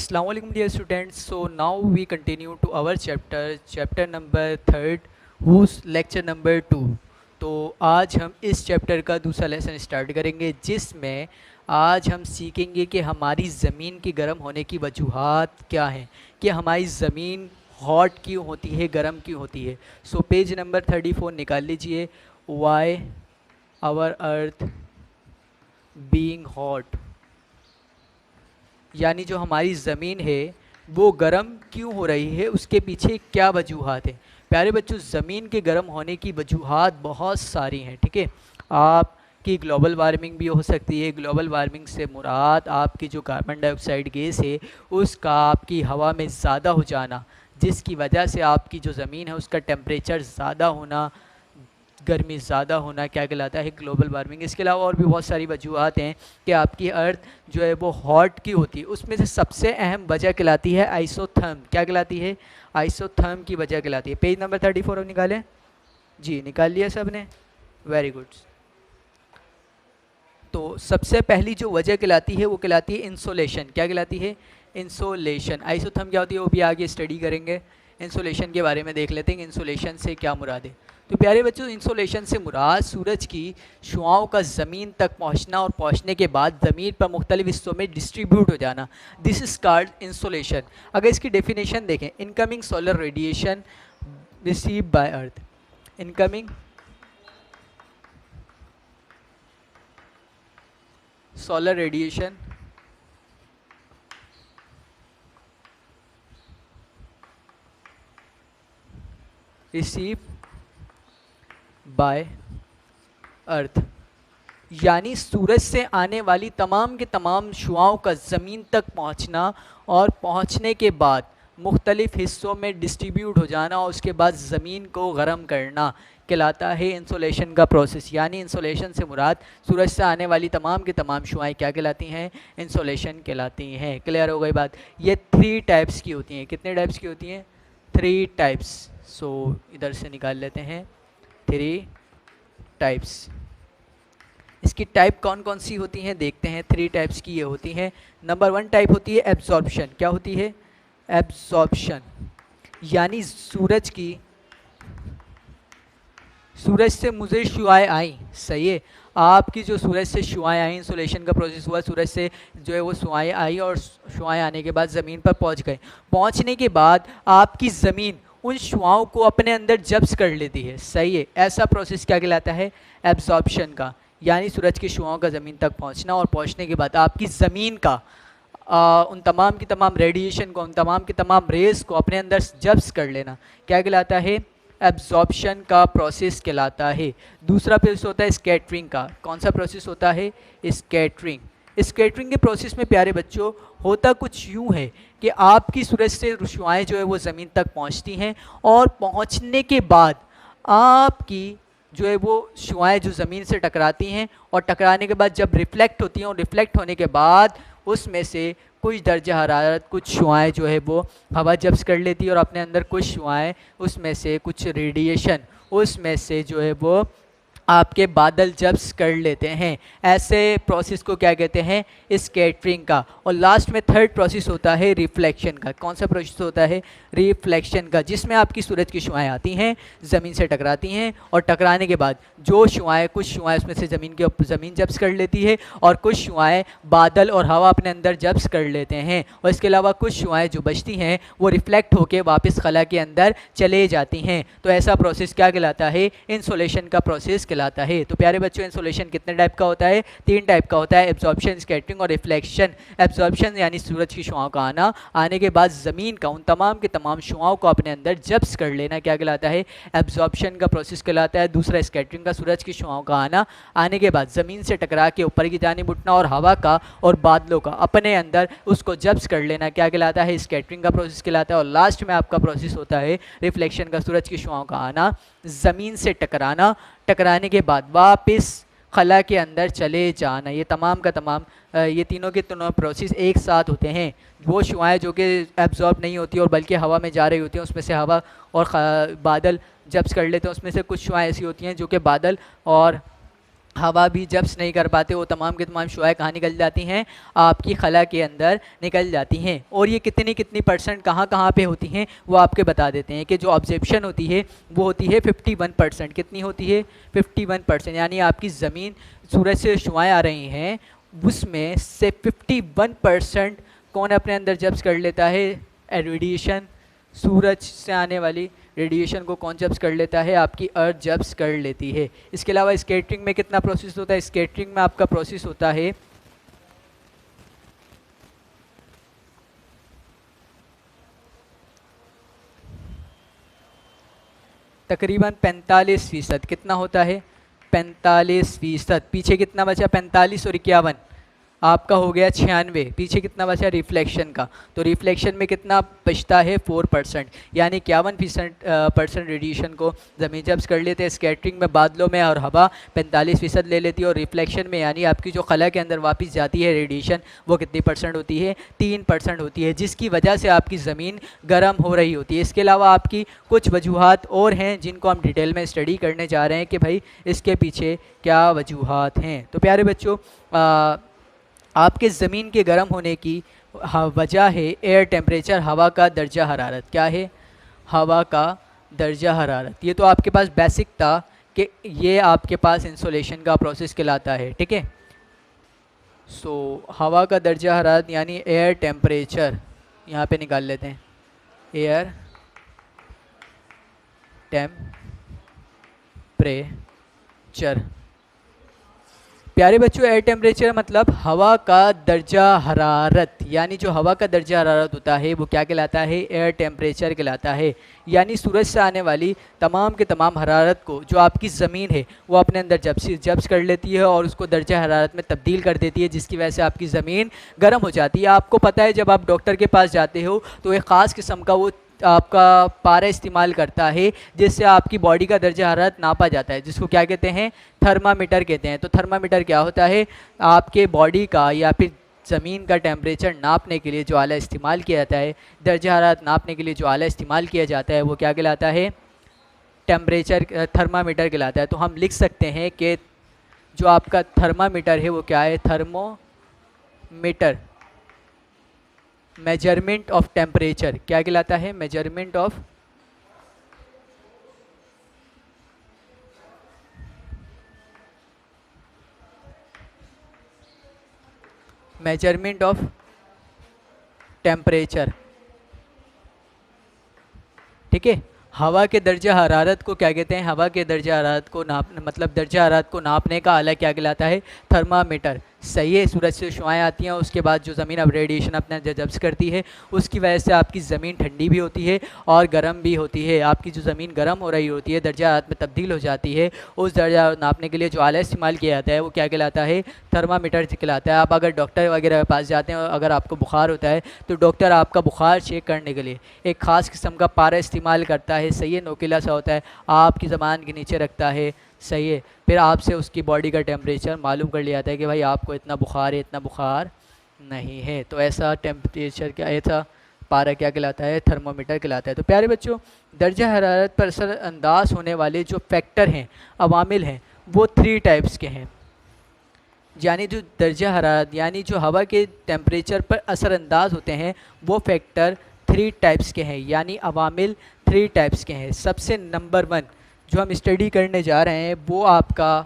Assalamu alaikum dear students. So now we continue to our chapter number 3rd, whose lecture number 2. तो आज हम इस chapter का दूसरा लेसन स्टार्ट करेंगे, जिसमें आज हम सीखेंगे कि हमारी ज़मीन की गर्म होने की वजूहात क्या हैं, कि हमारी ज़मीन हॉट क्यों होती है, गर्म क्यों होती है. सो पेज नंबर 34 निकाल लीजिए. Why our earth being hot, यानी जो हमारी ज़मीन है वो गर्म क्यों हो रही है, उसके पीछे क्या वजूहात हैं. प्यारे बच्चों, ज़मीन के गर्म होने की वजूहात बहुत सारी हैं. ठीक है, आपकी ग्लोबल वार्मिंग भी हो सकती है. ग्लोबल वार्मिंग से मुराद आपकी जो कार्बन डाइऑक्साइड गैस है उसका आपकी हवा में ज़्यादा हो जाना, जिसकी वजह से आपकी जो ज़मीन है उसका टेम्परेचर ज़्यादा होना, गर्मी ज़्यादा होना क्या कहलाता है, ग्लोबल वार्मिंग. इसके अलावा और भी बहुत सारी वजूहत हैं कि आपकी अर्थ जो है वो हॉट की होती है. उसमें से सबसे अहम वजह कहलाती है आइसोथर्म. क्या कहलाती है? आइसोथर्म की वजह कहलाती है. पेज नंबर 34 अब निकालें. जी, निकाल लिया सब ने, वेरी गुड. तो सबसे पहली जो वजह कहलाती है वो कहलाती है इंसोलेशन. क्या कहलाती है? इंसोलेशन. आइसोथर्म क्या होती है वो भी आगे स्टडी करेंगे. इंसोलेशन के बारे में देख लेते हैं कि इंसोलेशन से क्या मुराद है. तो प्यारे बच्चों, इंसोलेशन से मुराद सूरज की शुआओं का ज़मीन तक पहुंचना और पहुंचने के बाद ज़मीन पर मुख्तलिफ हिस्सों में डिस्ट्रीब्यूट हो जाना. This is called insolation. अगर इसकी डेफिनेशन देखें, incoming solar radiation receive by earth. Incoming solar radiation received by अर्थ, यानी सूरज से आने वाली तमाम के तमाम शुआओं का ज़मीन तक पहुंचना और पहुंचने के बाद मुख्तलिफ़ हिस्सों में डिस्ट्रीब्यूट हो जाना और उसके बाद ज़मीन को गर्म करना कहलाता है इंसोलेशन का प्रोसेस. यानी इंसोलेशन से मुराद सूरज से आने वाली तमाम की तमाम शुआएँ क्या कहलाती हैं? इंसोलेशन कहलाती हैं. क्लियर हो गई बात? ये 3 टाइप्स की होती हैं. कितने टाइप्स की होती हैं? 3 टाइप्स. सो इधर से निकाल लेते हैं 3 टाइप्स. इसकी टाइप कौन कौन सी होती हैं देखते हैं. 3 टाइप्स की ये होती हैं. नंबर 1 टाइप होती है एब्जॉर्प्शन. क्या होती है? एब्जॉर्प्शन, यानी सूरज से मुझे शुआएँ आई. सही है, आपकी जो सूरज से शुआएँ आई, इंसोलेशन का प्रोसेस हुआ, सूरज से जो है वो शुआएँ आई और शुआएँ आने के बाद ज़मीन पर पहुंच गए. पहुंचने के बाद आपकी ज़मीन उन शुआओं को अपने अंदर जब्स कर लेती है. सही है, ऐसा प्रोसेस क्या कहलाता है? एब्जॉर्प्शन का. यानी सूरज की शुआओं का ज़मीन तक पहुंचना और पहुंचने के बाद आपकी ज़मीन का उन तमाम की तमाम रेडिएशन को, उन तमाम की तमाम रेज़ को अपने अंदर जब्स कर लेना क्या कहलाता है? एब्जॉर्प्शन का प्रोसेस कहलाता है. दूसरा प्रोसेस होता है स्कैटरिंग का. कौन सा प्रोसेस होता है? स्कैटरिंग. स्कैटरिंग के प्रोसेस में प्यारे बच्चों होता कुछ यूँ है कि आपकी सूरज से शुआएँ जो है वो ज़मीन तक पहुँचती हैं और पहुँचने के बाद आपकी जो है वो शुआएँ जो ज़मीन से टकराती हैं और टकराने के बाद जब रिफ्लेक्ट होती हैं और रिफ्लेक्ट होने के बाद उसमें से कुछ दर्जा हरारत, कुछ शुआएँ जो है वो हवा जब्स कर लेती है और अपने अंदर कुछ शुआएँ उसमें से कुछ रेडिएशन उसमें से जो है वो आपके बादल जब्स कर लेते हैं. ऐसे प्रोसेस को क्या कहते हैं? स्कैटरिंग का. और लास्ट में 3rd प्रोसेस होता है रिफ्लेक्शन का. कौन सा प्रोसेस होता है? रिफ्लेक्शन का, जिसमें आपकी सूरज की शुआएँ आती हैं, ज़मीन से टकराती हैं और टकराने के बाद जो शुआएँ, कुछ शुआएँ उसमें से ज़मीन जब्स कर लेती है और कुछ शुआएँ बादल और हवा अपने अंदर जब्स कर लेते हैं. और इसके अलावा कुछ शुआएँ जो बचती हैं वो रिफ्लेक्ट होकर वापस खला के अंदर चले जाती हैं. तो ऐसा प्रोसेस क्या कहलाता है? इंसोलेशन का प्रोसेस कहलाता है. तो प्यारे बच्चों, इंसोलेशन कितने टाइप का होता है? 3 टाइप का होता है, एब्जॉर्प्शन, स्कैटरिंग और रिफ्लेक्शन. एब्जॉर्प्शन यानी सूरज की शुआओं का आना, आने के बाद ज़मीन का उन तमाम के तमाम शुआओं को अपने अंदर जब्स कर लेना क्या कहलाता है? एब्जॉर्प्शन का प्रोसेस कहलाता है. दूसरा स्कैटरिंग का, सूरज की शुआओं का आना, आने के बाद ज़मीन से टकरा के ऊपर की जानिब उठना और हवा का और बादलों का अपने अंदर उसको जब्स कर लेना क्या कहलाता है? स्कैटरिंग का प्रोसेस कहलाता है. और लास्ट में आपका प्रोसेस होता है रिफ्लेक्शन का, सूरज की शुआओं का आना, ज़मीन से टकराना, टकराने के बाद वापस खला के अंदर चले जाना. ये तमाम का तमाम ये तीनों के तीनों प्रोसेस एक साथ होते हैं. वो शुआएँ जो कि एब्जॉर्ब नहीं होती और बल्कि हवा में जा रही होती हैं, उसमें से हवा और बादल जब्स कर लेते हैं. उसमें से कुछ शुआएँ ऐसी होती हैं जो कि बादल और हवा भी जब्स नहीं कर पाते, वो तमाम के तमाम शुआएं कहाँ निकल जाती हैं, आपकी खला के अंदर निकल जाती हैं। और ये कितनी कितनी परसेंट कहाँ कहाँ पे होती हैं वो आपके बता देते हैं कि जो ऑब्जेक्शन होती है वो होती है 51%। कितनी होती है? 51%। यानी आपकी ज़मीन, सूरज से शुआएं आ रही हैं, उसमें से 51% कौन अपने अंदर जब्स कर लेता है? रेडिएशन, सूरज से आने वाली रेडिएशन को कौन जब्स कर लेता है? आपकी अर्थ जब्स कर लेती है। इसके अलावा स्कैटरिंग में कितना प्रोसेस होता है? स्कैटरिंग में आपका प्रोसेस होता है तकरीबन 45%। कितना होता है? 45%। पीछे कितना बचा? 45 और 51 आपका हो गया 96। पीछे कितना बचा? रिफ्लेक्शन का। तो रिफ्लेक्शन में कितना बचता है? 4%। यानी 51% रेडिएशन को ज़मीन जब्स कर लेते हैं। स्कैटरिंग में बादलों में और हवा 45% ले लेती है, और रिफ्लेक्शन में यानी आपकी जो खला के अंदर वापस जाती है रेडिएशन, वो कितनी परसेंट होती है? 3% होती है, जिसकी वजह से आपकी ज़मीन गर्म हो रही होती है। इसके अलावा आपकी कुछ वजूहात और हैं जिनको हम डिटेल में स्टडी करने जा रहे हैं कि भाई इसके पीछे क्या वजूहात हैं। तो प्यारे बच्चों, आपके ज़मीन के गर्म होने की वजह है एयर टेम्परेचर, हवा का दर्जा हरारत। क्या है? हवा का दर्जा हरारत। ये तो आपके पास बेसिक था कि ये आपके पास इंसुलेशन का प्रोसेस कहलाता है, ठीक है। सो हवा का दर्जा हरारत यानी एयर टेम्परेचर, यहाँ पे निकाल लेते हैं, एयर टेम्परेचर। प्यारे बच्चों, एयर टेम्परेचर मतलब हवा का दर्जा हरारत। यानी जो हवा का दर्जा हरारत होता है वो क्या कहलाता है? एयर टेम्परेचर कहलाता है। यानी सूरज से आने वाली तमाम के तमाम हरारत को जो आपकी ज़मीन है वो अपने अंदर जब्स कर लेती है और उसको दर्जा हरारत में तब्दील कर देती है, जिसकी वजह से आपकी ज़मीन गर्म हो जाती है। आपको पता है जब आप डॉक्टर के पास जाते हो तो एक ख़ास किस्म का वो आपका पारा इस्तेमाल करता है जिससे आपकी बॉडी का दर्जा हरारत नापा जाता है, जिसको क्या कहते हैं? थर्मामीटर कहते हैं। तो थर्मामीटर क्या होता है? आपके बॉडी का या फिर ज़मीन का टेम्परेचर नापने के लिए जो आला इस्तेमाल किया जाता है, दर्जा हरारत नापने के लिए जो आला इस्तेमाल किया जाता है, वो क्या कहलाता है? टेम्परेचर, थर्मामीटर कहलाता है। तो हम लिख सकते हैं कि जो आपका थर्मामीटर है वो क्या है? थर्मोमीटर, मेजरमेंट ऑफ टेम्परेचर क्या कहलाता है? मेजरमेंट ऑफ टेम्परेचर, ठीक है। हवा के दर्जा हरारत को क्या कहते हैं? हवा के दर्जा हरारत को मतलब दर्जा हरारत को नापने का आला क्या कहलाता है? थर्मामीटर। सही है। सूरज से शुआएं आती हैं, उसके बाद जो ज़मीन अब रेडिएशन अपना जब्स करती है, उसकी वजह से आपकी ज़मीन ठंडी भी होती है और गर्म भी होती है। आपकी जो ज़मीन गर्म हो रही होती है, दर्जा हरारत में तब्दील हो जाती है, उस दर्जा नापने के लिए जो आला इस्तेमाल किया जाता है वो क्या कहलाता है? थर्मामीटर कहलाता है। आप अगर डॉक्टर वगैरह के पास जाते हैं और अगर आपको बुखार होता है तो डॉक्टर आपका बुखार चेक करने के लिए एक ख़ास किस्म का पारा इस्तेमाल करता है। सही है। नोकीला सा होता है, आपकी ज़बान के नीचे रखता है। सही है। फिर आपसे उसकी बॉडी का टेम्परेचर मालूम कर लिया जाता है कि भाई आपको इतना बुखार है, इतना बुखार नहीं है। तो ऐसा टेम्परेचर क्या, ऐसा पारा क्या कहलाता है? थर्मोमीटर कहलाता है। तो प्यारे बच्चों, दर्जा हरारत पर असरअंदाज होने वाले जो फैक्टर हैं, अवामिल हैं, वो 3 टाइप्स के हैं। यानी जो दर्जा हरारत यानी जो हवा के टेम्परेचर पर असरअंदाज होते हैं वो फैक्टर 3 टाइप्स के हैं, यानी अवामिल 3 टाइप्स के हैं। सबसे नंबर 1 जो हम स्टडी करने जा रहे हैं वो आपका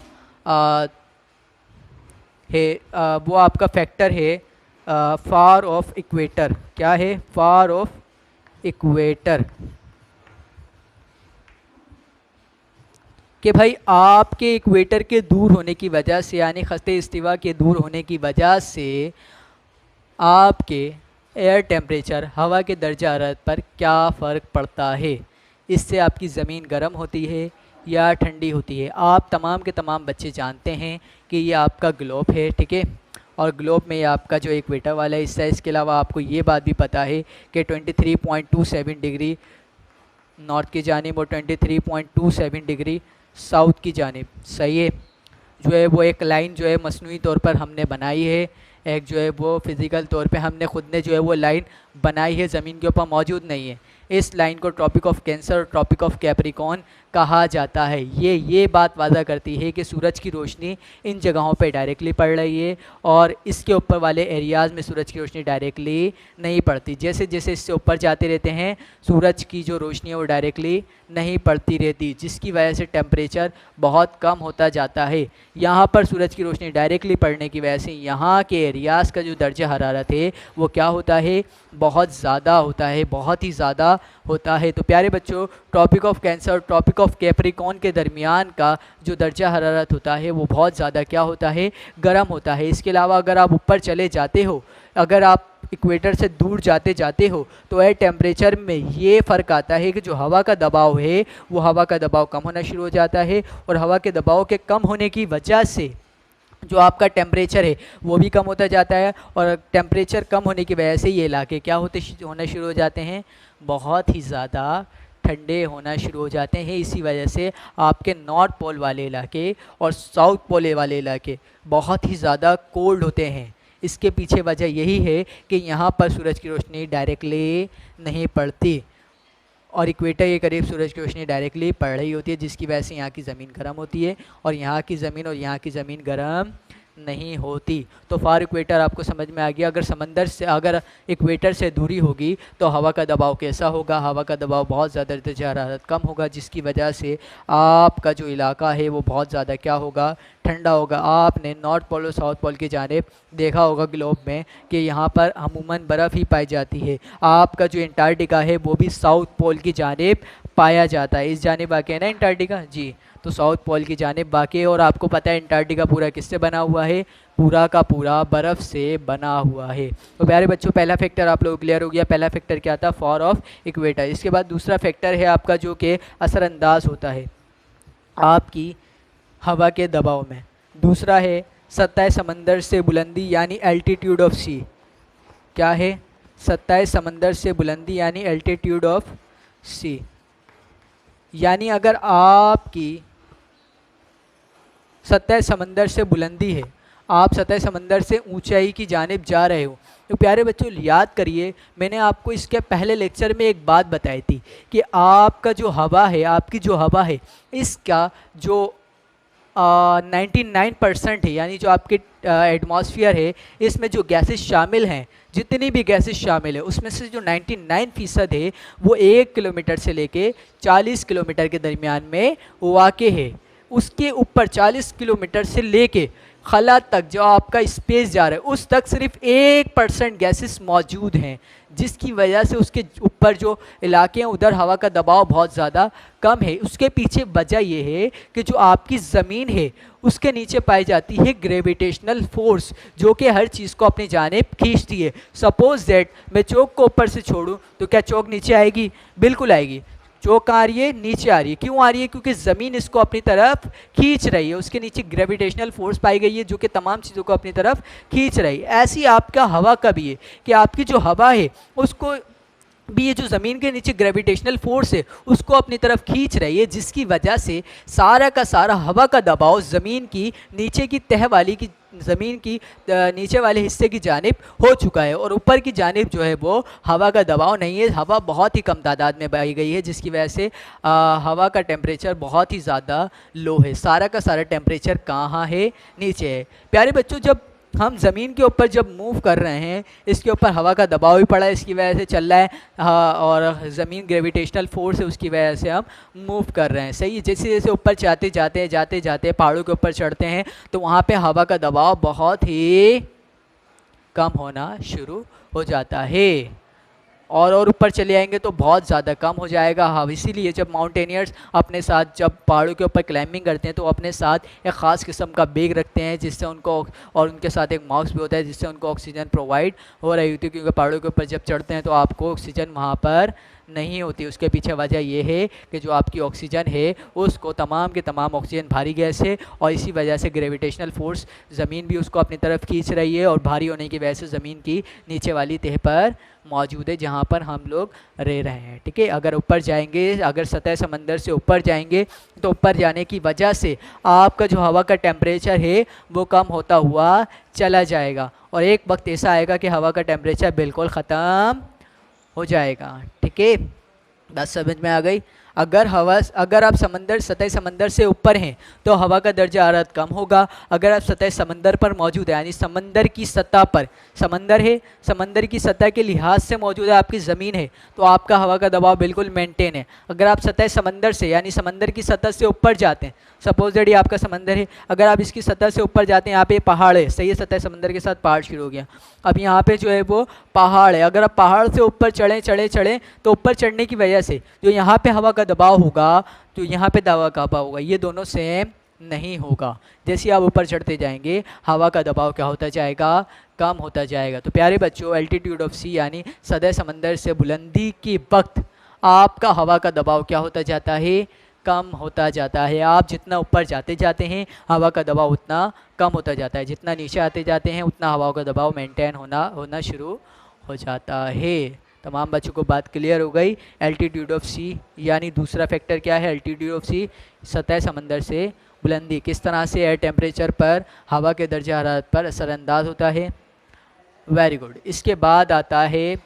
वो आपका फैक्टर है फार ऑफ इक्वेटर। क्या है? फार ऑफ इक्वेटर। कि भाई आपके इक्वेटर के दूर होने की वजह से, यानी खस्ते इस्तिवा के दूर होने की वजह से आपके एयर टेम्परेचर, हवा के दर्जा हरारत पर क्या फ़र्क पड़ता है? इससे आपकी ज़मीन गर्म होती है या ठंडी होती है? आप तमाम के तमाम बच्चे जानते हैं कि ये आपका ग्लोब है, ठीक है। और ग्लोब में ये आपका जो इक्वेटर वाला हिस्सा है। इसके अलावा आपको ये बात भी पता है कि 23.27 डिग्री नॉर्थ की जानिब और 23.27 डिग्री साउथ की जानिब, सही है, जो है वो एक लाइन जो है मसनूई तौर पर हमने बनाई है। एक जो है वो फ़िज़िकल तौर पे हमने ख़ुद ने जो है वो लाइन बनाई है, ज़मीन के ऊपर मौजूद नहीं है। इस लाइन को ट्रॉपिक ऑफ कैंसर और ट्रॉपिक ऑफ कैप्रिकॉर्न कहा जाता है। ये बात वादा करती है कि सूरज की रोशनी इन जगहों पे डायरेक्टली पड़ रही है और इसके ऊपर वाले एरियाज़ में सूरज की रोशनी डायरेक्टली नहीं पड़ती। जैसे जैसे इससे ऊपर जाते रहते हैं सूरज की जो रोशनी है वो डायरेक्टली नहीं पड़ती रहती, जिसकी वजह से टेम्परेचर बहुत कम होता जाता है। यहाँ पर सूरज की रोशनी डायरेक्टली पड़ने की वजह से यहाँ के एरियाज़ का जो दर्जा हरारत है वो क्या होता है, बहुत ज़्यादा होता है, बहुत ही ज़्यादा होता है। तो प्यारे बच्चों, ट्रॉपिक ऑफ कैंसर और ट्रॉपिक ऑफ कैप्रिकॉर्न के दरमियान का जो दर्जा हरारत होता है वो बहुत ज़्यादा क्या होता है, गर्म होता है। इसके अलावा अगर आप ऊपर चले जाते हो, अगर आप इक्वेटर से दूर जाते जाते हो तो एयर टेम्परेचर में ये फ़र्क आता है कि जो हवा का दबाव है वो हवा का दबाव कम होना शुरू हो जाता है और हवा के दबाव के कम होने की वजह से जो आपका टेम्परेचर है वो भी कम होता जाता है और टेम्परेचर कम होने की वजह से ये इलाके क्या होना शुरू हो जाते हैं, बहुत ही ज़्यादा ठंडे होना शुरू हो जाते हैं। इसी वजह से आपके नॉर्थ पोल वाले इलाके और साउथ पोल वाले इलाके बहुत ही ज़्यादा कोल्ड होते हैं। इसके पीछे वजह यही है कि यहाँ पर सूरज की रोशनी डायरेक्टली नहीं पड़ती और इक्वेटर के करीब सूरज की रोशनी डायरेक्टली पड़ रही होती है, जिसकी वजह से यहाँ की ज़मीन गर्म होती है और यहाँ की ज़मीन गर्म नहीं होती। तो फार इक्वेटर आपको समझ में आ गया। अगर इक्वेटर से दूरी होगी तो हवा का दबाव कैसा होगा, हवा का दबाव बहुत ज़्यादा दर्जा हरारत कम होगा, जिसकी वजह से आपका जो इलाका है वो बहुत ज़्यादा क्या होगा, ठंडा होगा। आपने नॉर्थ पोल और साउथ पोल की जानिब देखा होगा ग्लोब में कि यहाँ पर अमूमन बर्फ़ ही पाई जाती है। आपका जो अंटार्कटिका है वो भी साउथ पोल की जानिब पाया जाता है। इस जानिब वाक़ है ना अंटार्कटिका जी, तो साउथ पोल की जानिब बाकी है। और आपको पता है अंटार्कटिका पूरा किससे बना हुआ है, पूरा का पूरा बर्फ़ से बना हुआ है। तो प्यारे बच्चों, पहला फैक्टर आप लोग क्लियर हो गया। पहला फैक्टर क्या था, फॉर ऑफ इक्वेटर। इसके बाद दूसरा फैक्टर है आपका जो कि असरअंदाज होता है आपकी हवा के दबाव में। दूसरा है सतह समंदर से बुलंदी यानी एल्टीट्यूड ऑफ सी। क्या है, सतह समंदर से बुलंदी यानी एल्टीट्यूड ऑफ सी। यानी अगर आपकी सतह समंदर से बुलंदी है, आप सतह समंदर से ऊंचाई की जानिब जा रहे हो, तो प्यारे बच्चों याद करिए, मैंने आपको इसके पहले लेक्चर में एक बात बताई थी कि आपका जो हवा है, आपकी जो हवा है, इसका जो 99% है, यानी जो आपके एटमॉस्फेयर है, इसमें जो गैसेस शामिल हैं, जितनी भी गैसेस शामिल है, उसमें से जो 99% है वो 1 किलोमीटर से लेके 40 किलोमीटर के दरमियान में वाक़े है। उसके ऊपर 40 किलोमीटर से लेके खला तक जो आपका स्पेस जा रहा है उस तक सिर्फ 1% गैसेस मौजूद हैं, जिसकी वजह से उसके ऊपर जो इलाके हैं उधर हवा का दबाव बहुत ज़्यादा कम है। उसके पीछे वजह यह है कि जो आपकी ज़मीन है उसके नीचे पाई जाती है ग्रेविटेशनल फोर्स, जो कि हर चीज़ को अपनी जानिब खींचती है। सपोज दैट मैं चौक को ऊपर से छोड़ूं तो क्या चौक नीचे आएगी? बिल्कुल आएगी। चौक आ रही है, नीचे आ रही है। क्यों आ रही है? क्योंकि ज़मीन इसको अपनी तरफ खींच रही है, उसके नीचे ग्रेविटेशनल फोर्स पाई गई है जो कि तमाम चीज़ों को अपनी तरफ खींच रही है। ऐसी आपका हवा का भी है कि आपकी जो हवा है उसको भी ये जो ज़मीन के नीचे ग्रेविटेशनल फोर्स है उसको अपनी तरफ खींच रही है, जिसकी वजह से सारा का सारा हवा का दबाव ज़मीन की नीचे की तह वाली की ज़मीन की नीचे वाले हिस्से की जानिब हो चुका है और ऊपर की जानिब जो है वो हवा का दबाव नहीं है। हवा बहुत ही कम तादाद में पाई गई है, जिसकी वजह से हवा का टेम्परेचर बहुत ही ज़्यादा लो है। सारा का सारा टेम्परेचर कहाँ है? नीचे है। प्यारे बच्चों, जब हम ज़मीन के ऊपर जब मूव कर रहे हैं, इसके ऊपर हवा का दबाव भी पड़ा है, इसकी वजह से चल रहा है, और ज़मीन ग्रेविटेशनल फोर्स है उसकी वजह से हम मूव कर रहे हैं। सही है। जैसे जैसे ऊपर जाते जाते पहाड़ों के ऊपर चढ़ते हैं तो वहाँ पे हवा का दबाव बहुत ही कम होना शुरू हो जाता है और ऊपर चले आएंगे तो बहुत ज़्यादा कम हो जाएगा। हाँ, इसीलिए जब माउंटेनियर्स अपने साथ जब पहाड़ों के ऊपर क्लाइंबिंग करते हैं तो अपने साथ एक ख़ास किस्म का बैग रखते हैं जिससे उनको, और उनके साथ एक मास्क भी होता है जिससे उनको ऑक्सीजन प्रोवाइड हो रही होती है, क्योंकि पहाड़ों के ऊपर जब चढ़ते हैं तो आपको ऑक्सीजन वहाँ पर नहीं होती। उसके पीछे वजह यह है कि जो आपकी ऑक्सीजन है उसको तमाम के तमाम ऑक्सीजन भारी गैस है और इसी वजह से ग्रेविटेशनल फोर्स ज़मीन भी उसको अपनी तरफ खींच रही है और भारी होने की वजह से ज़मीन की नीचे वाली तह पर मौजूद है जहाँ पर हम लोग रह रहे हैं। ठीक है। अगर ऊपर जाएंगे, अगर सतह समंदर से ऊपर जाएंगे तो ऊपर जाने की वजह से आपका जो हवा का टेम्परेचर है वो कम होता हुआ चला जाएगा और एक वक्त ऐसा आएगा कि हवा का टेम्परेचर बिल्कुल ख़त्म हो जाएगा। ठीक है, बात समझ में आ गई। अगर आप सतह समंदर से ऊपर हैं तो हवा का दर्जा हरारत कम होगा। अगर आप सतह समंदर पर मौजूद है यानी समंदर की सतह पर, समंदर है, समंदर की सतह के लिहाज से मौजूद है, आपकी ज़मीन है, तो आपका हवा का दबाव बिल्कुल मेंटेन है। अगर आप सतह समंदर से यानी समंदर की सतह से ऊपर जाते हैं, सपोज दैट ये आपका समंदर है, अगर आप इसकी सतह से ऊपर जाते हैं, यहाँ पे पहाड़ है, सही है, सतह समंदर के साथ पहाड़ शुरू हो गया। अब यहाँ पे जो है वो पहाड़ है, अगर आप पहाड़ से ऊपर चढ़ें तो ऊपर चढ़ने की वजह से जो यहाँ पे हवा का दबाव होगा, तो यहाँ पे दबाव का दबाव होगा, ये दोनों सेम नहीं होगा। जैसे आप ऊपर चढ़ते जाएंगे हवा का दबाव क्या होता जाएगा, कम होता जाएगा। तो प्यारे बच्चों, एल्टीट्यूड ऑफ सी यानी सतह समंदर से बुलंदी के वक्त आपका हवा का दबाव क्या होता जाता है, कम होता जाता है। आप जितना ऊपर जाते जाते हैं हवा का दबाव उतना कम होता जाता है, जितना नीचे आते जाते हैं उतना हवा का दबाव मेंटेन होना शुरू हो जाता है। तमाम बच्चों को बात क्लियर हो गई। एल्टीट्यूड ऑफ सी यानी दूसरा फैक्टर क्या है, एल्टीट्यूड ऑफ सी, सतह समंदर से बुलंदी किस तरह से एयर टेम्परेचर पर हवा के दर्जा हरारत पर असरअंदाज होता है। Very good. इसके बाद आता है,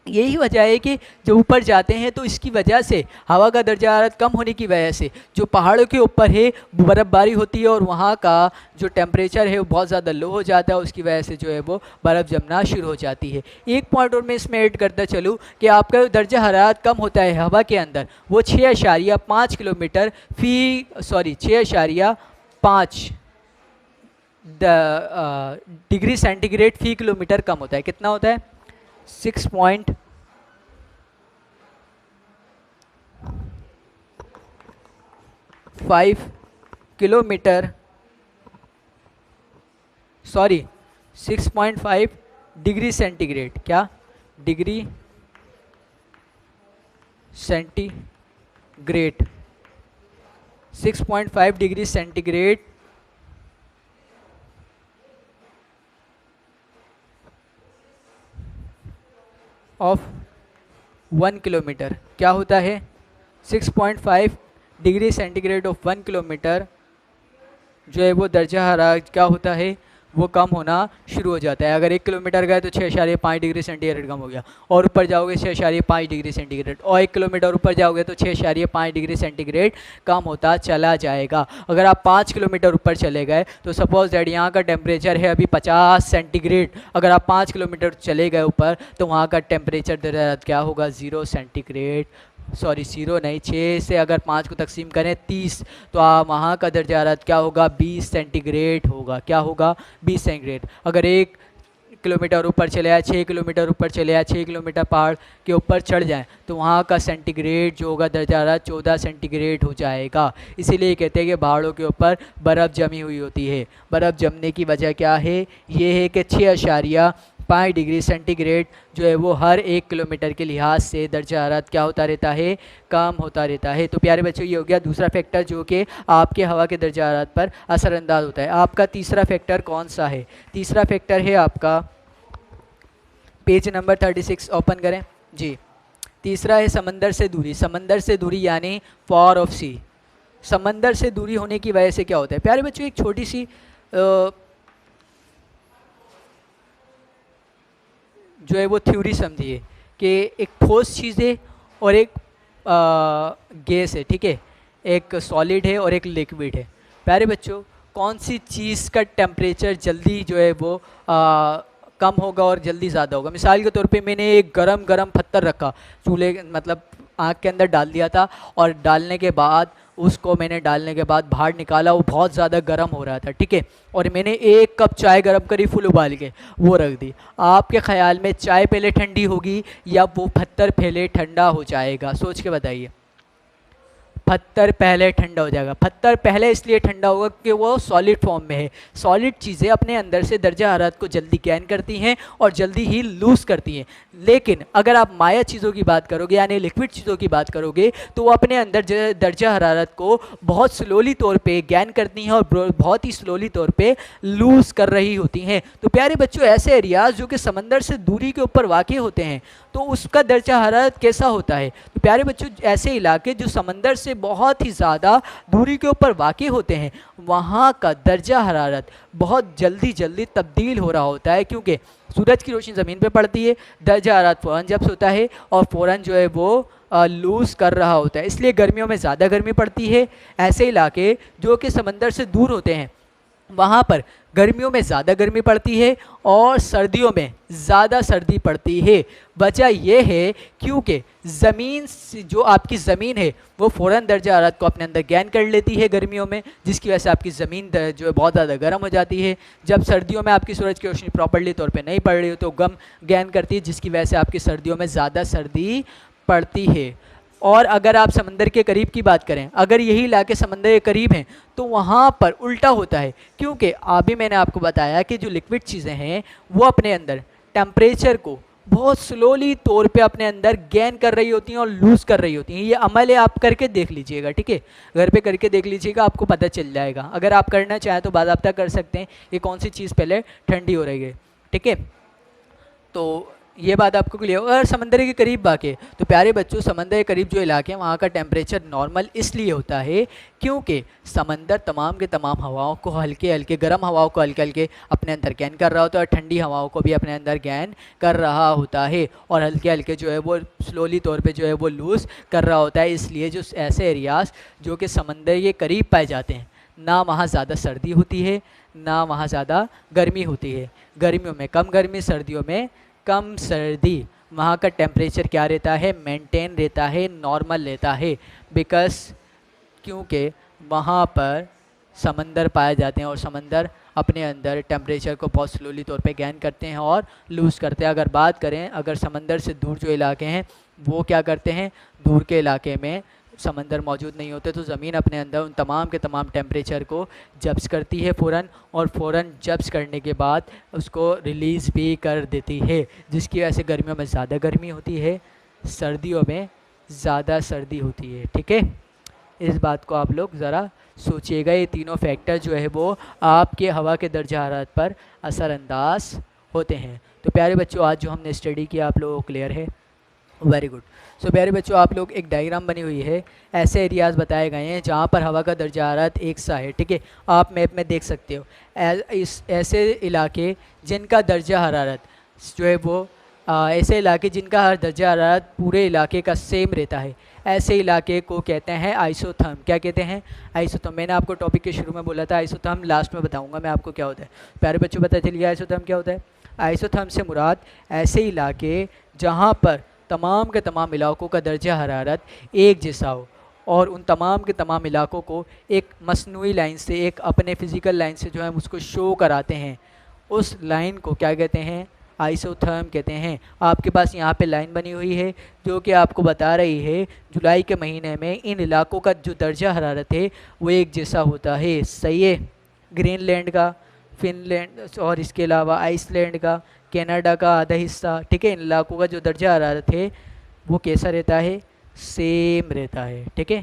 यही वजह है कि जब ऊपर जाते हैं तो इसकी वजह से हवा का दर्जा हरारत कम होने की वजह से जो पहाड़ों के ऊपर है बर्फ़बारी होती है और वहाँ का जो टेम्परेचर है वो बहुत ज़्यादा लो हो जाता है, उसकी वजह से जो है वो बर्फ़ जमना शुरू हो जाती है। एक पॉइंट और मैं इसमें ऐड करता चलूँ कि आपका दर्जा हरारत कम होता है हवा के अंदर, वो 6.5 किलोमीटर फी 6.5 डिग्री सेंटीग्रेड फी किलोमीटर कम होता है। कितना होता है, 6.5 किलोमीटर, 6.5 डिग्री सेंटीग्रेड, क्या degree centigrade, 6.5 degree centigrade of 1 kilometre क्या होता है, 6.5 डिग्री सेंटीग्रेड ऑफ 1 किलोमीटर जो है वो दर्जा हरारत क्या होता है, वो कम होना शुरू हो जाता है। अगर 1 किलोमीटर गए तो 6.5 डिग्री सेंटीग्रेड कम हो गया, और ऊपर जाओगे 6.5 डिग्री सेंटीग्रेड, और 1 किलोमीटर ऊपर जाओगे तो 6.5 डिग्री सेंटीग्रेड कम होता चला जाएगा। अगर आप 5 किलोमीटर ऊपर चले गए तो सपोज दैट यहाँ का टेम्परेचर है अभी 50 सेंटीग्रेड, अगर आप 5 किलोमीटर चले गए ऊपर तो वहाँ का टेम्परेचर क्या होगा, 0 सेंटीग्रेड, 0 नहीं, 6 से अगर 5 को तकसीम करें 30, तो वहाँ का दर्जा हरारत क्या होगा, 20 सेंटीग्रेड होगा। क्या होगा, 20 सेंटीग्रेड। अगर 1 किलोमीटर ऊपर चले आए, 6 किलोमीटर ऊपर चले आए, 6 किलोमीटर पहाड़ के ऊपर चढ़ जाएं तो वहाँ का सेंटीग्रेड जो होगा दर्जा हरारत 14 सेंटीग्रेड हो जाएगा। इसीलिए कहते हैं कि पहाड़ों के ऊपर बर्फ़ जमी हुई होती है। बर्फ़ जमने की वजह क्या है, ये है कि 6.5 डिग्री सेंटीग्रेड जो है वो हर 1 किलोमीटर के लिहाज से दर्जा हरारत क्या होता रहता है, कम होता रहता है। तो प्यारे बच्चों, ये हो गया दूसरा फैक्टर जो कि आपके हवा के दर्जा हरारत पर असरअंदाज होता है। आपका तीसरा फैक्टर कौन सा है, तीसरा फैक्टर है आपका, पेज नंबर 36 ओपन करें जी। तीसरा है समंदर से दूरी। समंदर से दूरी यानी फॉर ऑफ सी। समंदर से दूरी होने की वजह से क्या होता है प्यारे बच्चों, एक छोटी सी जो है वो थ्योरी समझिए कि एक ठोस चीज़ है और एक गैस है, ठीक है, एक सॉलिड है और एक लिक्विड है। प्यारे बच्चों, कौन सी चीज़ का टेम्परेचर जल्दी जो है वो कम होगा और जल्दी ज़्यादा होगा। मिसाल के तौर पे मैंने एक गरम पत्थर रखा चूल्हे, मतलब आग के अंदर डाल दिया था, और डालने के बाद उसको मैंने डालने के बाद बाहर निकाला, वो बहुत ज़्यादा गर्म हो रहा था, ठीक है, और मैंने 1 कप चाय गर्म करी फुल उबाल के वो रख दी। आपके ख्याल में चाय पहले ठंडी होगी या वो पत्थर पहले ठंडा हो जाएगा, सोच के बताइए। पत्थर पहले ठंडा हो जाएगा। पत्थर पहले इसलिए ठंडा होगा कि वो सॉलिड फॉर्म में है। सॉलिड चीज़ें अपने अंदर से दर्जा हरारत को जल्दी गेन करती हैं और जल्दी ही लूज़ करती हैं। लेकिन अगर आप माया चीज़ों की बात करोगे यानी लिक्विड चीज़ों की बात करोगे तो वो अपने अंदर दर्जा हरारत को बहुत स्लोली तौर पे गेन करती हैं और बहुत ही स्लोली तौर पे लूज़ कर रही होती हैं। तो प्यारे बच्चों, ऐसे एरियाज जो कि समंदर से दूरी के ऊपर वाक़ होते हैं तो उसका दर्जा हरारत कैसा होता है। तो प्यारे बच्चों, ऐसे इलाके जो समंदर से बहुत ही ज़्यादा दूरी के ऊपर वाक़ होते हैं वहाँ का दर्जा हरारत बहुत जल्दी तब्दील हो रहा होता है, क्योंकि सूरज की रोशनी ज़मीन पे पड़ती है, दर्जा हरारत फ़ौरन जब्त होता है और फ़ौरन जो है वो लूज़ कर रहा होता है, इसलिए गर्मियों में ज़्यादा गर्मी पड़ती है। ऐसे इलाके जो कि समंदर से दूर होते हैं वहाँ पर गर्मियों में ज़्यादा गर्मी पड़ती है और सर्दियों में ज़्यादा सर्दी पड़ती है। वजह यह है क्योंकि ज़मीन जो आपकी ज़मीन है वो फ़ौरन दर्जा हरारत को अपने अंदर गैन कर लेती है गर्मियों में, जिसकी वजह से आपकी ज़मीन जो है बहुत ज़्यादा गर्म हो जाती है। जब सर्दियों में आपकी सूरज की रोशनी प्रॉपर्ली तौर पे नहीं पड़ रही हो तो गम गैन करती है, जिसकी वजह से आपकी सर्दियों में ज़्यादा सर्दी पड़ती है। और अगर आप समंदर के करीब की बात करें, अगर यही इलाके समंदर के करीब हैं तो वहाँ पर उल्टा होता है, क्योंकि अभी मैंने आपको बताया कि जो लिक्विड चीज़ें हैं वो अपने अंदर टेम्परेचर को बहुत स्लोली तौर पे अपने अंदर गेन कर रही होती हैं और लूज़ कर रही होती हैं। ये अमल है, आप करके देख लीजिएगा, ठीक है, घर पे करके देख लीजिएगा, आपको पता चल जाएगा। अगर आप करना चाहें तो बाज़ाब्ता कर सकते हैं ये कौन सी चीज़ पहले ठंडी हो रही है, ठीक है। तो ये बात आपको क्लियर हो। अगर समंदर के करीब वाक़ तो प्यारे बच्चों, समंदर के करीब जो इलाके हैं वहाँ का टेम्परेचर नॉर्मल इसलिए होता है क्योंकि समंदर तमाम के तमाम हवाओं को हल्के हल्के, गर्म हवाओं को हल्के हल्के अपने अंदर गैन कर रहा होता है और ठंडी हवाओं को भी अपने अंदर गैन कर रहा होता है, और हल्के हल्के जो है वो स्लोली तौर पर जो है वो लूज़ कर रहा होता है। इसलिए जो ऐसे एरियाज़ जो कि समंदर के करीब पाए जाते हैं, ना वहाँ ज़्यादा सर्दी होती है ना वहाँ ज़्यादा गर्मी होती है। गर्मियों में कम गर्मी, सर्दियों में कम सर्दी। वहाँ का टेम्परेचर क्या रहता है, मेंटेन रहता है, नॉर्मल रहता है, बिकॉज क्योंकि वहाँ पर समंदर पाए जाते हैं और समंदर अपने अंदर टेम्परेचर को बहुत स्लोली तौर पे गैन करते हैं और लूज़ करते हैं। अगर बात करें, अगर समंदर से दूर जो इलाके हैं वो क्या करते हैं, दूर के इलाके में समंदर मौजूद नहीं होते तो ज़मीन अपने अंदर उन तमाम के तमाम टेम्परेचर को जब्स करती है फ़ौरन, और फ़ौरन जब्स करने के बाद उसको रिलीज़ भी कर देती है, जिसकी वजह से गर्मियों में ज़्यादा गर्मी होती है, सर्दियों में ज़्यादा सर्दी होती है, ठीक है। इस बात को आप लोग ज़रा सोचिएगा। ये तीनों फैक्टर जो है वो आपके हवा के दर्जा हरारत पर असरअंदाज होते हैं। तो प्यारे बच्चों, आज जो हमने स्टडी किया आप लोगों को क्लियर है, वेरी गुड। सो प्यारे बच्चों, आप लोग एक डायग्राम बनी हुई है, ऐसे एरियाज़ बताए गए हैं जहाँ पर हवा का दर्जा हरारत एक सा है, ठीक है, आप मैप में देख सकते हो। इस ऐसे इलाके जिनका दर्जा हरारत जो है वो ऐसे इलाके जिनका हर दर्जा हरारत पूरे इलाके का सेम रहता है, ऐसे इलाके को कहते हैं आइसोथर्म। क्या कहते हैं, आइसोथर्म। मैंने आपको टॉपिक के शुरू में बोला था आइसोथर्म, लास्ट में बताऊंगा मैं आपको क्या होता है। प्यारे बच्चों, पता चल गया आइसोथर्म क्या होता है। आइसोथर्म से मुराद ऐसे इलाके जहाँ पर तमाम के तमाम इलाकों का दर्जा हरारत एक जैसा हो और उन तमाम के तमाम इलाकों को एक मसनूई लाइन से, एक अपने फिज़िकल लाइन से जो है उसको शो कराते हैं, उस लाइन को क्या कहते हैं, आइसोथर्म कहते हैं। आपके पास यहाँ पे लाइन बनी हुई है जो कि आपको बता रही है जुलाई के महीने में इन इलाकों का जो दर्जा हरारत है वो एक जैसा होता है, सही है। ग्रीनलैंड का, फिनलैंड और इसके अलावा आइसलैंड का, कनाडा का आधा हिस्सा, ठीक है, इन इलाकों का जो दर्जा हरारत है वो कैसा रहता है, सेम रहता है, ठीक है।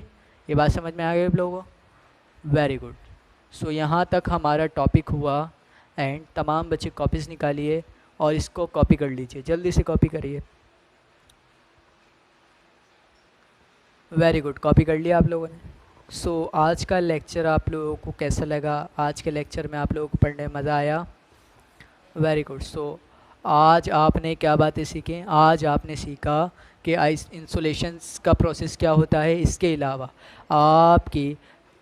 ये बात समझ में आ गई आप लोगों को, वेरी गुड। सो यहाँ तक हमारा टॉपिक हुआ एंड तमाम बच्चे कॉपीज़ निकालिए और इसको कॉपी कर लीजिए, जल्दी से कॉपी करिए। वेरी गुड, कॉपी कर लिया आप लोगों ने। सो आज का लेक्चर आप लोगों को कैसा लगा, आज के लेक्चर में आप लोगों को पढ़ने में मज़ा आया, वेरी गुड। सो आज आपने क्या बातें सीखी, आज आपने सीखा कि आइस इंसुलेशंस का प्रोसेस क्या होता है, इसके अलावा आपकी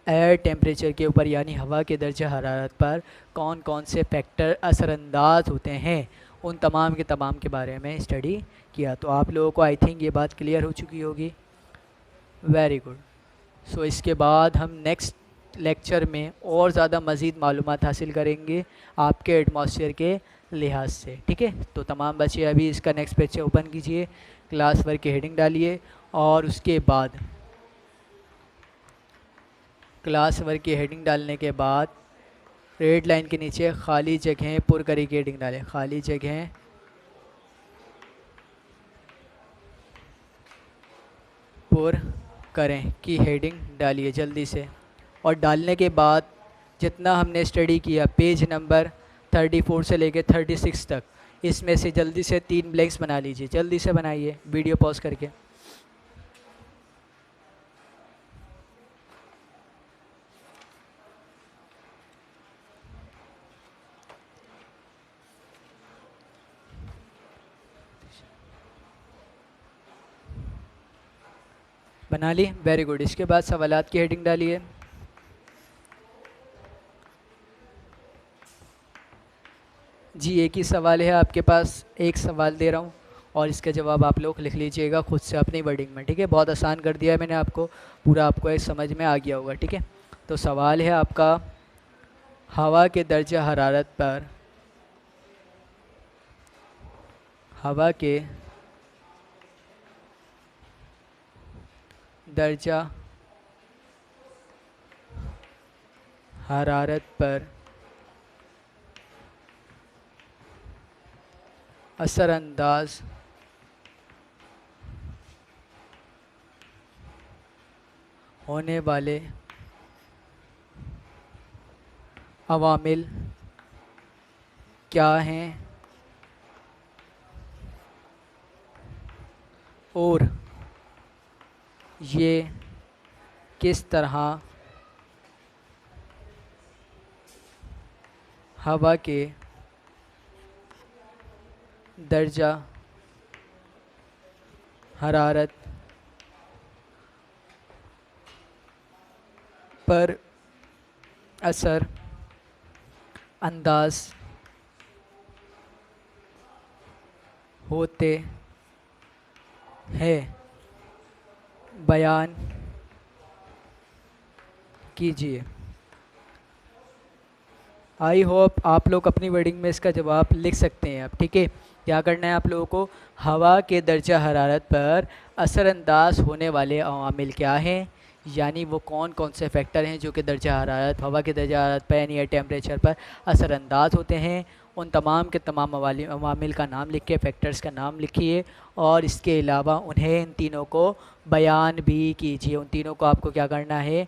एयर टेम्परेचर के ऊपर यानी हवा के दर्जा हरारत पर कौन कौन से फैक्टर असरअंदाज होते हैं, उन तमाम के तमाम के बारे में स्टडी किया। तो आप लोगों को आई थिंक ये बात क्लियर हो चुकी होगी, वेरी गुड। सो इसके बाद हम नेक्स्ट लेक्चर में और ज़्यादा मज़ीद मालूमात हासिल करेंगे आपके एटमॉस्फेयर के लिहाज से, ठीक है। तो तमाम बच्चे अभी इसका नेक्स्ट पेज ओपन कीजिए, क्लास वर्क की हेडिंग डालिए और उसके बाद क्लास वर्क की हेडिंग डालने के बाद रेड लाइन के नीचे खाली जगहें पुर करी की हेडिंग डालें, खाली जगहें पुर करें की हेडिंग डालिए जल्दी से। और डालने के बाद जितना हमने स्टडी किया पेज नंबर 34 से लेके 36 तक, इसमें से जल्दी से 3 ब्लैंक्स बना लीजिए, जल्दी से बनाइए वीडियो पॉज करके। बना ली, वेरी गुड। इसके बाद सवालात की हेडिंग डालिए। जी एक ही सवाल है आपके पास, एक सवाल दे रहा हूँ और इसका जवाब आप लोग लिख लीजिएगा खुद से अपनी वर्डिंग में, ठीक है। बहुत आसान कर दिया है मैंने आपको, पूरा आपको ये समझ में आ गया होगा, ठीक है। तो सवाल है आपका, हवा के दर्जा हरारत पर, हवा के दर्जा हरारत पर असरअंदाज होने वाले अवामिल क्या हैं और ये किस तरह हवा के दर्जा हरारत पर असर अंदाज होते हैं, बयान कीजिए। आई होप आप लोग अपनी वर्डिंग में इसका जवाब लिख सकते हैं अब, ठीक है। क्या करना है आप लोगों को, हवा के दर्जा हरारत पर असरअंदाज होने वाले अवामिल क्या हैं, यानी वो कौन कौन से फैक्टर हैं जो कि दर्जा हरारत, हवा के दर्जा हरारत पर यानी एयर टेम्परेचर पर असरअंदाज होते हैं। उन तमाम के तमाम अवामिल का नाम लिखिए, फैक्टर्स का नाम लिखिए और इसके अलावा उन्हें इन तीनों को बयान भी कीजिए। उन तीनों को आपको क्या करना है,